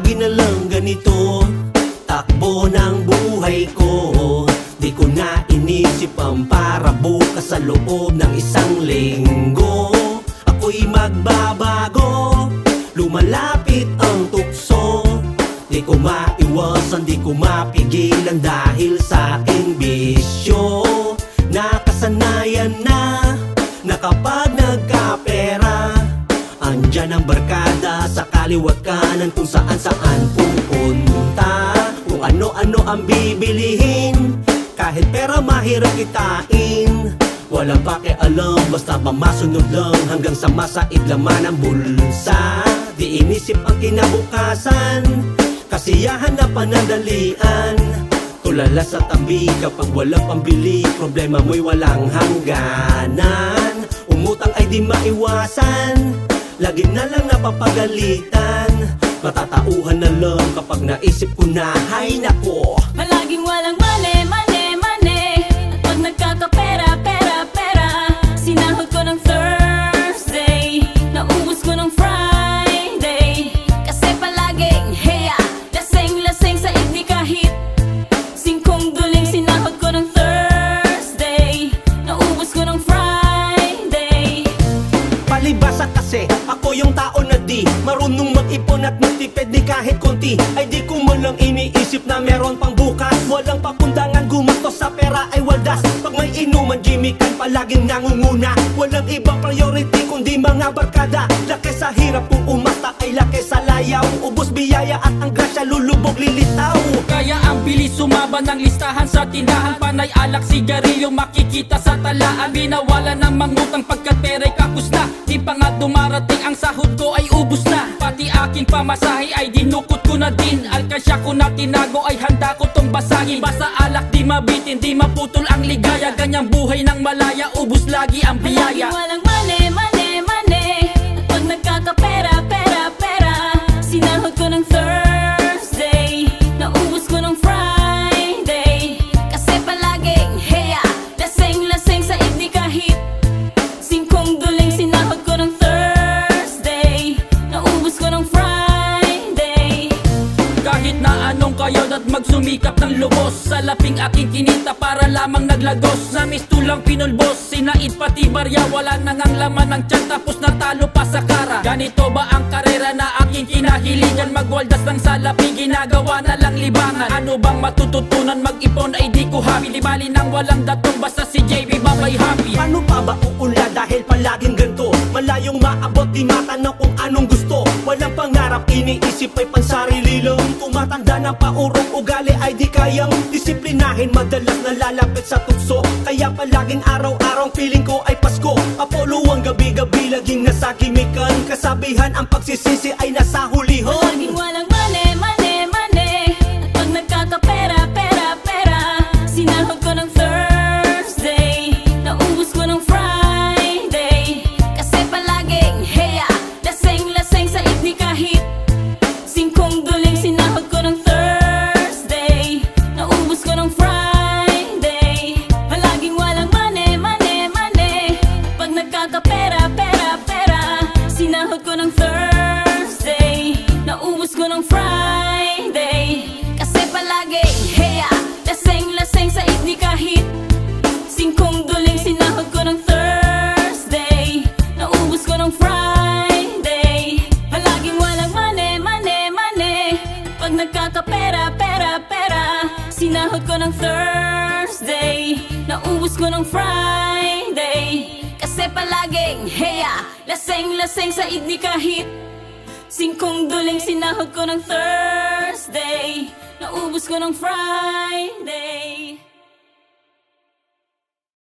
lagi na lang ganito takbo ng buhay ko. Di ko na inisip ang para bukas sa loob ng isang linggo. Ako'y magbabago, lumalapit ang tukso. Di ko maiwasan, di ko mapigilan dahil sa aking bisyo. Nakasanayan na kapag nagkapera, andyan ang barkada sa kaliwat kanan kung saan pupunta. Kung ano-ano ang bibilihin, kahit pera mahirap kitain. Walang pakialam, basta mamasunod lang hanggang sa masaid laman ang bulsa. Di inisip ang kinabukasan, kasiyahan na panandalian. Tulala sa tabi kapag walang pambili, problema mo'y walang hangganan. Umutang ay di maiwasan, lagi na lang napapagalitan. Matatauhan na lang kapag naisip ko na, hay nako, palaging walang mali, mali, mali. At pag nagkakapera, pera, pera, sinahod ko ng Thursday, naubos ko ng Friday. Kasi palaging, heya, laseng, laseng sa igni kahit singkong duling. Sinahod ko ng Thursday, naubos ko ng Friday. Palibasa kasi ako yung tao na di marunong mag-ipon at magtipid ni kahit konti. Ay di ko man lang iniisip na meron pang bukas. Walang pakundangan, gumastos sa pera ay waldas. Pag may inuman, Jimmy kan palaging nangunguna. Walang ibang priority kundi mga barkada. Laki sa hirap kung umasta ay laki sa layaw. Ubos biyaya at ang grasya lulubog lilitaw. Kaya ang bilis sumaba ng listahan sa tindahan. Panay alak, sigarilyo makikita sa talaan. Binawalan ng mangutang pagkat pera'y kapos na. Di pa nga dumarating ang sahod ko ay ubos na. Pati aking pamasahe ay dinukot ko na din. Alkansya ko na tinago ay handa ko tong basahin. Basta alak di mabitin, di maputol ang ligaya. Ganyang buhay ng malaya, ubos lagi ang biyaya. Walang mali, mali, mali. At pag nagkakapera, pera, pera, sinahod ko ng Thursday, naubos ko ng Friday. Kasi palaging, heya, laseng, laseng sa igni kahit singkong duling. Sinahod ko ng Thursday, naubos ko ng Friday. Kahit na anong kayod at magsumikap ng lubos, sa laping aking kinita para lamang naglagos. Na mistulang pinulbos, sinaid pati barya. Wala nang ang laman ng tiyan tapos natalo pa sa kara. Ganito ba ang karera na aking kinahiligan? Magwaldas lang sa lapi, ginagawa na lang libangan. Ano bang matututunan? Mag-ipon ay di ko happy. Di bali nang walang datong, basta si JB ba may happy. Paano pa ba uunlad dahil palaging ganito? Malayong maabot, di matanong kung anong gusto. Walang pangarap, iniisip ay pansarili lang. Tumatanda ng paurong ugali ay di kayang disiplinahin. Madalas nalalapit sa tukso, kaya palaging araw-araw feeling ko ay Pasko. Apollo ang gabi-gabi laging nasa gimikan. Kasabihan ang pagsisisi ay nasa hulihan. Palaging walang mali, mali, mali. At pag nagkakapera, pera, pera, sinahod ko ng Thursday, naubos ko ng Friday. Kasi palaging, heya, laseng, laseng sa igni kahit singkong duling. Sinahod ko ng Thursday, naubos ko ng Friday. Palaging walang mali, mali, mali. At pag nagkakapera, pera, pera, sinahod ko ng Thursday, naubos ko ng Friday. Kasi palaging, heya, laseng, laseng sa igni kahit singkong duling. Sinahod ko ng Thursday, naubos ko ng Friday. Palaging walang mali, mali, mali. At pag nagkakapera, pera, pera, sinahod ko ng Thursday, naubos ko ng Friday. Kasi palaging, heya, laseng, laseng sa igni kahit singkong duling. Sinahod ko ng Thursday, naubos ko ng Friday.